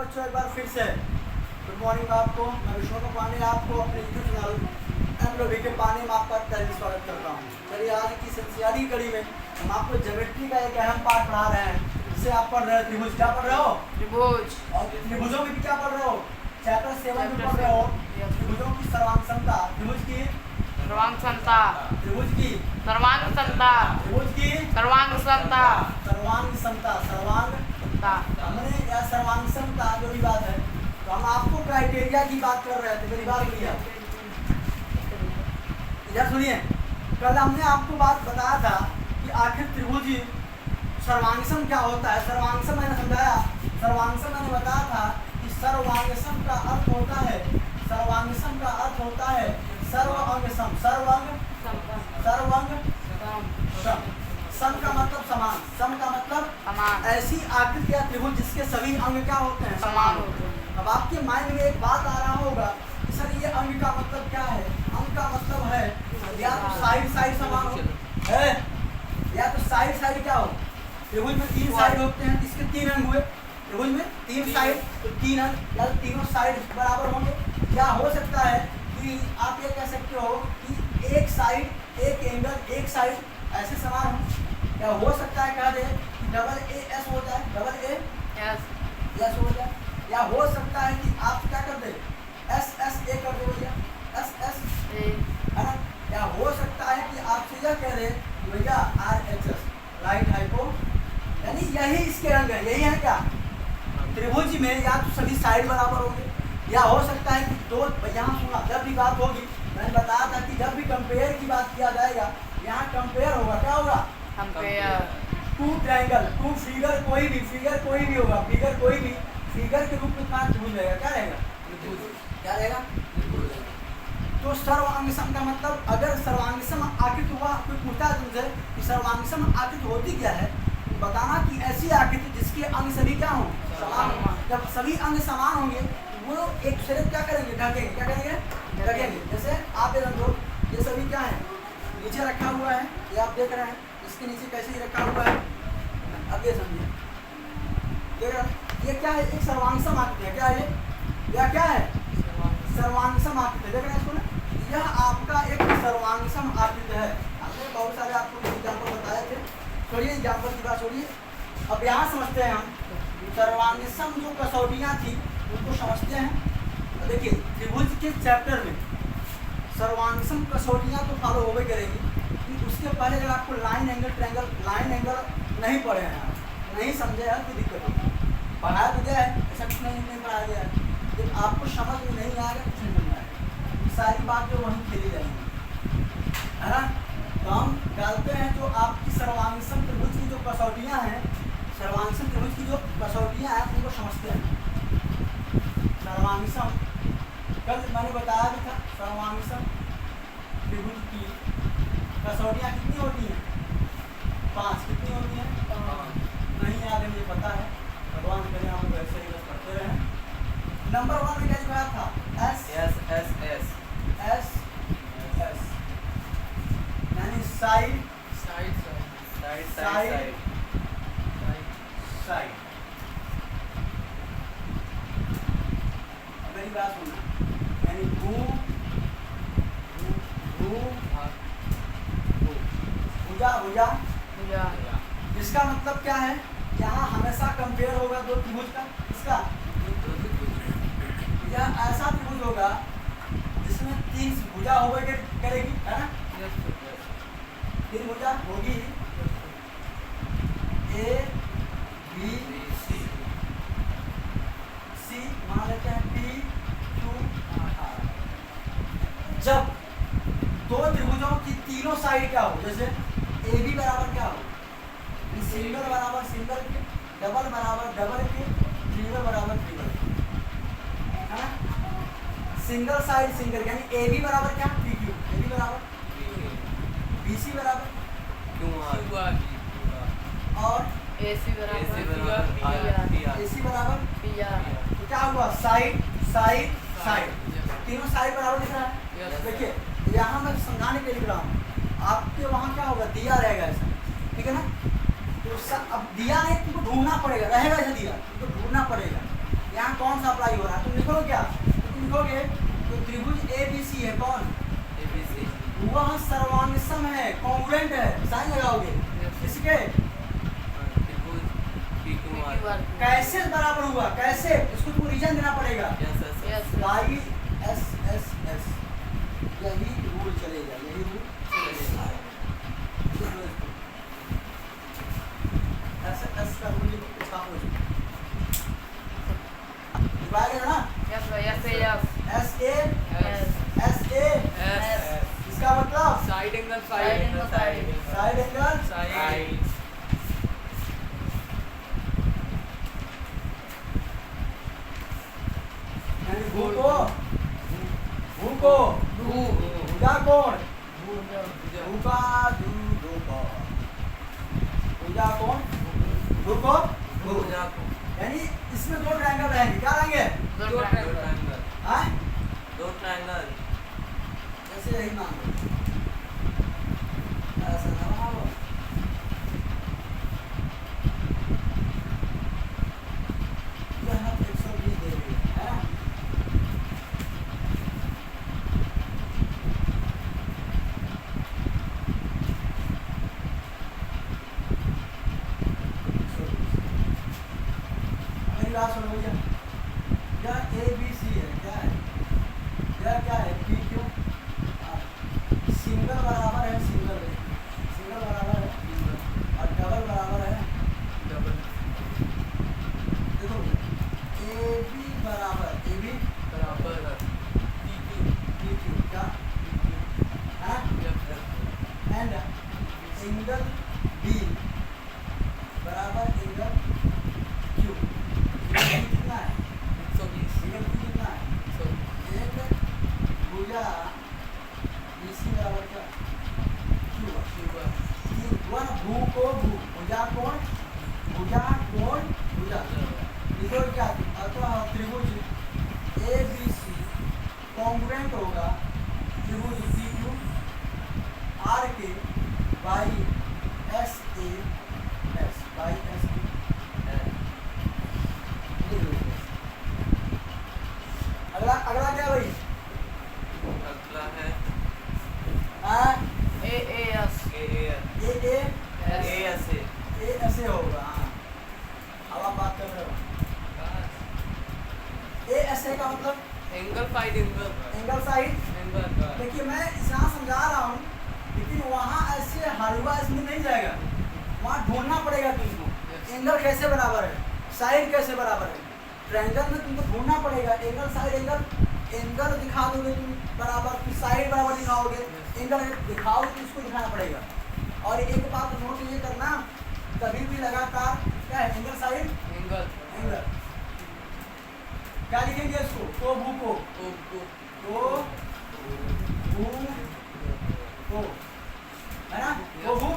बच्चों एक बार फिर से गुड मॉर्निंग आपको। मैं विष्णु पांडे आपको अपने यूट्यूब चैनल एमलोभी के पानी माप पर तहरीर स्वागत करता हूँ। चलिए आज की सिलसिलाती कड़ी में हम आपको ज्योमेट्री का एक अहम पार्ट पढ़ा रहे हैं। जिससे आप पढ़ रहे हो त्रिभुज। क्या पढ़ रहे हो? त्रिभुज। और त्रिभुजों की क्या पढ़ रहे हो? चैप्टर 7 में पढ़ रहे हो त्रिभुजों की सर्वांग समता, त्रिभुज की सर्वांग समता, त्रिभुज की सर्वांग समता, त्रिभुज की सर्वांग समता, सर्वांग समता, सर्वांग हमने या सर्वांग समता जो भी बात है, तो हम आपको क्राइटेरिया की बात कर रहे थे। मेरी बात सुनिए, इधर सुनिए। कल हमने आपको बात बताया था कि आखिर त्रिभुज सर्वांगसम क्या होता है। सर्वांगसम मैंने समझाया। सर्वांगसम मैंने बताया था कि सर्वांगसम का अर्थ होता है, सर्वांगसम का अर्थ होता है सर्व अंग सम, सर्वांग सर्वांग सम। सम का मतलब समान, सम का मतलब समान, ऐसी आकृति या त्रिभुज जिसके सभी अंग क्या होते हैं? समान होते हैं। अब आपके माइंड में एक बात आ रहा होगा कि सर ये अंग का मतलब क्या है? अंग का मतलब है या तो साइड साइड समान हो है, या तो साइड साइड क्या हो। त्रिभुज में 3 साइड होते हैं, इसके 3 अंग हुए। त्रिभुज में 3 साइड तो 3 अंग, या तो तीनों साइड बराबर होंगे। या हो सकता है कि आप ये कह सकते हो कि एक साइड, एक एंगल, एक साइड ऐसे समान हो। या हो सकता है कह दे कि डबल ए एस हो जाए, डबल ए एस हो जाए। या हो सकता है कि आप क्या कर दे एस एस ए कर दो भैया, एस एस ए, है ना। या हो सकता है कि आपसे यह कह दे भैया R H S, right hypo, यानी यही इसके अंग है। यही है क्या त्रिभुज में, या तो सभी साइड बराबर होंगे, या हो सकता है कि दो। यहाँ सुना, जब भी बात होगी मैंने बताया था कि जब भी कंपेयर की बात किया जाएगा, यहाँ कंपेयर होगा। क्या होगा? Compare. Two triangle, two figure, कोई भी फिगर, कोई भी होगा फिगर, कोई भी फिगर के रूप में त्रिभुज रहेगा। क्या रहेगा? क्या रहेगा? तो सर्वांगसम का मतलब, अगर सर्वांगसम आकृति हुआ, कोई पूछता है तुमसे कि सर्वांगसम आकृति होती क्या है, तो बताना कि ऐसी आकृति जिसके अंग सभी क्या हों? समान हों। जब सभी अंग समान होंगे वो एक दूसरे क्या करेंगे? ढकेंगे। क्या करेंगे? ढकेंगे। जैसे आप ये रखो, ये सभी क्या है? नीचे रखा हुआ है, ये आप देख रहे हैं, इसके नीचे कैसे ही रखा हुआ है। अब ये समझिए, ये क्या है? एक सर्वांगसम आकृति है। क्या है? यह क्या है? सर्वांगसम आकृति। देख रहे हैं इसको ना, यह आपका एक सर्वांगसम आकृति है। हमने बहुत सारे आपको एग्जाम्पल बताए थे। छोड़िए एग्जाम्पल की बात छोड़िए, अब यहाँ समझते हैं हम सर्वांगसम जो कसौटियाँ थी उनको समझते हैं। देखिए त्रिभुज के चैप्टर में सर्वांगसम कसौटियाँ तो फॉलो होवे करेगी। उसके पहले अगर आपको line angle, triangle, line angle नहीं पढ़े हैं, आप नहीं समझे हैं तो दिक्कत होगी। पढ़ाया तो गया है, ऐसा कुछ नहीं पढ़ाया गया है, लेकिन आपको समझ में नहीं आएगा, कुछ नहीं आएगा। सारी बातें वहीं खेली जाएंगी, है ना। तो हम डालते हैं जो आपकी सर्वांगसम त्रिभुज की जो कसौटियाँ हैं, सर्वांगसम त्रिभुज की जो कसौटियाँ हैं उनको समझते हैं। सर्वांगसम कल मैंने बताया भी था, सर्वांगसम त्रिभुज की कसौटियाँ कितनी होती हैं? 5। कितनी होती हैं? नहीं याद है, मुझे पता है, भगवान करे हम लोग ऐसे ही बस पढ़ते रहे। नंबर 1 में क्या लिखा था? S S S S S S, यानी side side side side side. मेरी बात सुनना, यानी भू भुजा भुजा भुजा। इसका मतलब क्या है? यहाँ हमेशा कंपेयर होगा दो त्रिभुज का। इसका यह ऐसा त्रिभुज होगा जिसमें 3 भुजा होवे करेगी, है ना। 3 भुजा होगी, ए बी सी, सी मान लेते हैं, P Q R। जब दो त्रिभुजों की तीनों साइड क्या हो, जैसे ए बी बराबर क्या हो? सिंगल बराबर सिंगल के, डबल बराबर डबल के, ट्रिपल बराबर ट्रिपल के, है ना। सिंगल साइड सिंगल, यानी ए बी बराबर क्या? P Q. ए बी बराबर बी सी बराबर क्यू आर, और ए सी बराबर ए सी बराबर पी आर। तो क्या हुआ? साइड साइड साइड, तीनों साइड बराबर दिख रहा है। देखिए यहाँ मैं समझाने के लिए लिख रहा हूँ, आपके वहाँ क्या होगा? दिया रहेगा ऐसा, ठीक है ना। तो अब दिया नहीं, तुमको ढूंढना पड़ेगा, रहेगा ऐसा दिया, तुमको ढूंढना पड़ेगा। यहाँ अप्लाई हो रहा है। तुम लिखो क्या, तो तुम लिखोगे तो त्रिभुज ABC है कौन, ABC वह सर्वांग सम है, कॉन्ग्रुएंट है, साइन लगाओगे किसके, त्रिभुज PQR कैसे बराबर हुआ, कैसे, इसको तुमको रीजन देना पड़ेगा। Yes yes yes by SSS, यही रूल चलेगा, यही रूल SSS का रूल छापो डिवाइड है ना, यस भाई yes yes SA yes SA, इसका मतलब side angle Side angle, side angle. Side angle, side यानी भू को भुजा कोण, भूका दू को भुजा कोण, भू को भू, भुजा को यानी इसमें दो ट्रायंगल रहेंगे, क्या रहेंगे, दो ट्रायंगल हाँ दो ट्रायंगल जैसे यही मान लो, ऐसा ना बनाओ, यहाँ 120 दे रही है ना, मेरी बात सुनो भैया, यह ABC है, क्या है, यह क्या है, PQ, सिंगल बराबर है सिंगल, सिंगल बराबर है और डबल बराबर है, डबल देखो AB बराबर AB बराबर PQ PQ क्या है, एंड एंगल B बराबर एंगल Q, एंगल कितना है, 120 एंगल Q कितना है, एक भुजा BC बराबर क्या, Q हुआ ना, भू को भू, भुजा कोण, भुजा कोण, भुजा, लिखो क्या, अतः त्रिभुज ABC कॉन्ग्रुएंट होगा त्रिभुज PQ R के बाई SAS बाई अगला अगला क्या भाई, अगला है हाँ AAS ये ASA ऐसे होगा, हाँ अब आप बात कर रहे हो, ए ऐसे का मतलब angle side angle angle side, angle देखिए मैं यहाँ समझा रहा हूँ, लेकिन वहाँ ऐसे हलवा इसमें नहीं जाएगा, वहाँ ढूंढना पड़ेगा तुमको, एंगल कैसे बराबर है, साइड कैसे बराबर है, ट्रायंगल में तुमको ढूंढना पड़ेगा, एंगल साइड एंगल, एंगल दिखा दोगे तुम बराबर, फिर साइड बराबर दिखाओगे, एंगल दिखाओगे तो इसको दिखाना पड़ेगा। और एक बात नोट ये करना, कभी भी लगातार क्या है, एंगल साइड एंगल एंगल, क्या लिखेंगे इसको, को भू को, को भू को, है ना, को भू,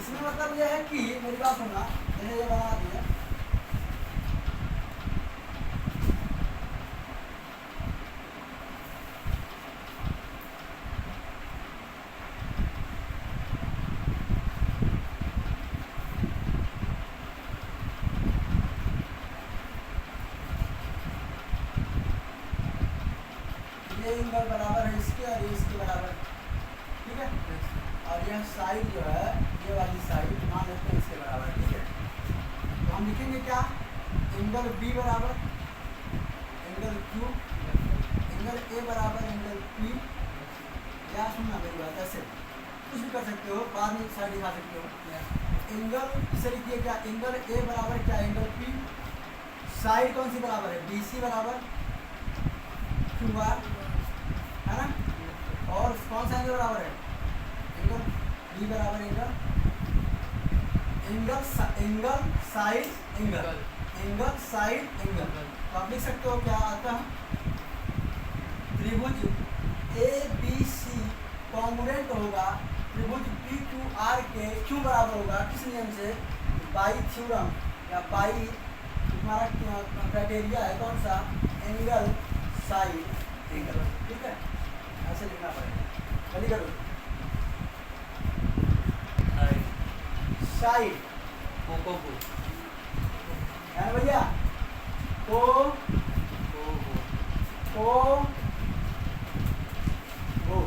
इसमें मतलब यह है कि मेरी बात सुनना, जैसे ये बना दिया, ये एंगल बराबर है इसके और ये इसके बराबर, ठीक है, और यह साइड जो है, ये वाली साइड मान लेते हैं इसके बराबर, ठीक है, तो हम लिखेंगे क्या, एंगल B बराबर एंगल Q, एंगल A बराबर एंगल P, या सुनना मेरी बात, ऐसे कुछ भी कर सकते हो, बाद में साइड दिखा सकते हो, एंगल इसे लिखिए क्या, एंगल A बराबर क्या, एंगल P, साइड कौन सी बराबर है, BC बराबर QR, है ना, और कौन सा एंगल बराबर है, एंगल B बराबर angle angle side angle, angle side angle, तो आप लिख सकते हो क्या, अतः त्रिभुज ABC कॉन्ग्रुएंट होगा त्रिभुज PQR के, क्यों बराबर होगा, किस नियम से, बाई थ्योरम या बाई तुम्हारा क्राइटेरिया है कौन सा, एंगल साइड एंगल, ठीक है, ऐसे लिखना पड़ेगा, जल्दी करो, साइड कोको है ना भैया, ओ O ओ ओ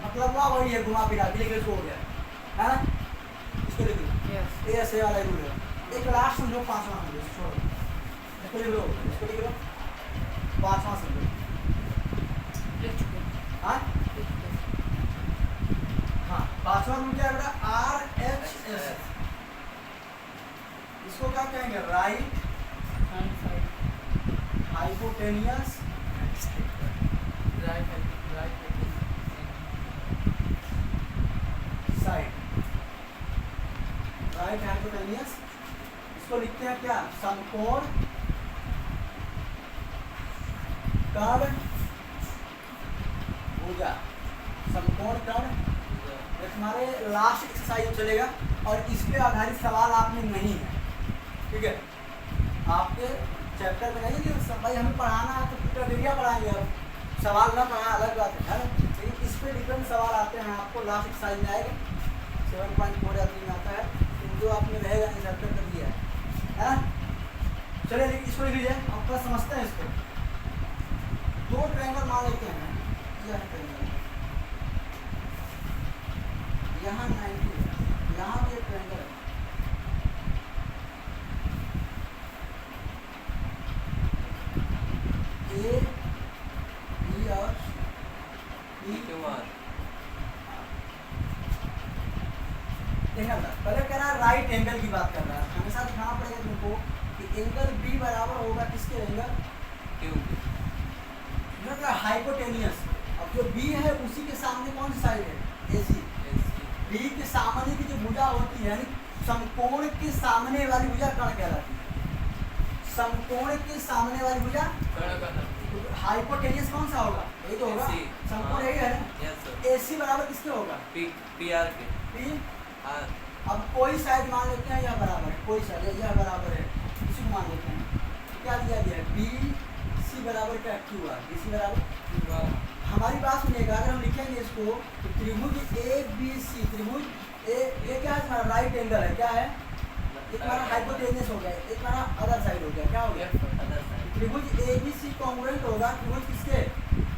मतलब वहाँ वही है, घुमा फिरा के लेकर हो गया है ना। इसको लिख लो, Yes. ये ऐसे वाला रूल है। एक लास्ट समझो, पांचवा समझो, छोड़ो इसको लिख लो, इसको लिख लो, पांचवा समझो। लिख चुके हैं। हाँ लिख चुके हैं। हाँ, पांचवा रूल क्या है? RHS। इसको क्या कहेंगे? Right Hand side. Hypotenuse right side, right hypotenuse. इसको लिखते हैं क्या? समकोण कर्ण भुजा, समकोण कर्ण। ये तुम्हारे लास्ट एक्सरसाइज में चलेगा और इस पे आधारित सवाल आपने नहीं है, ठीक है। आपके चैप्टर में नहीं कि भाई हमें पढ़ाना है तो क्राइटेरिया पढ़ाएंगे, अब सवाल ना पढ़ाना अलग बात है ना। लेकिन इस पे डिपेंड सवाल आते हैं आपको, लास्ट एक्सरसाइज में आएगा 7.4 या 3 में आता है, तो जो आपने रहेगा नहीं चैप्टर कर दिया है ना। चलिए इसको लिख लीजिए, आप थोड़ा समझते हैं इसको। दो ट्रायंगल मान लेते हैं, यह ट्रायंगल यहाँ 90 है, यहाँ भी एक ट्रायंगल है। ए बी और बी QR देखा था पहले कह रहा है राइट एंगल की बात कर रहा है। हमेशा दिखाना पड़ेगा तुमको कि एंगल बी बराबर होगा किसके? Angle Q hypotenuse. अब जो बी है उसी के सामने कौन सी साइड है? AC। बी के सामने की जो भुजा होती है, यानी समकोण के सामने वाली भुजा कर्ण कहलाती है। समकोण के सामने वाली भुजा कर्ण का नाम हाइपोटेनियस कौन सा होगा? यही तो होगा, AC समकोण यही है ना। Yes sir AC बराबर किसके होगा? PR के P। R अब कोई साइड मान लेते हैं यह बराबर है, कोई साइड यह बराबर है, इसी को मान लेते हैं। तो क्या दिया गया है? BC बराबर क्या? QR। BC बराबर, हमारी बात सुनिएगा, अगर हम लिखेंगे इसको तो त्रिभुज ABC, त्रिभुज ये क्या है? हमारा राइट एंगल है, क्या है? एक हमारा हाइपोटेनियस हो गया, एक हमारा अदर साइड हो गया, क्या हो गया? अदर साइड त्रिभुज ABC कॉन्ग्रुएंट होगा त्रिभुज किसके?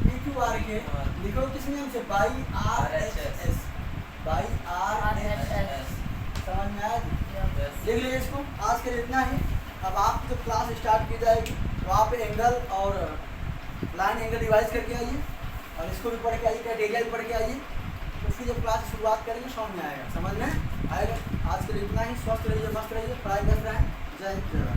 PQR के। लिखो किस नियम से? By RHS, by RHS। समझ में आया जी? Yes देख लीजिए इसको। आज के लिए इतना ही। अब आप जब क्लास स्टार्ट की जाएगी तो आप एंगल और लाइन एंगल रिवाइज करके आइए और इसको भी पढ़ के आइए, क्राइटेरिया भी पढ़ के आइए, तो फिर जब क्लास शुरुआत करेंगे समझ में आएगा, समझ में आएगा। आज के लिए इतना ही। स्वस्थ रहिए, मस्त रहिए, पढ़ाई कर रहे हैं। जय हिंद।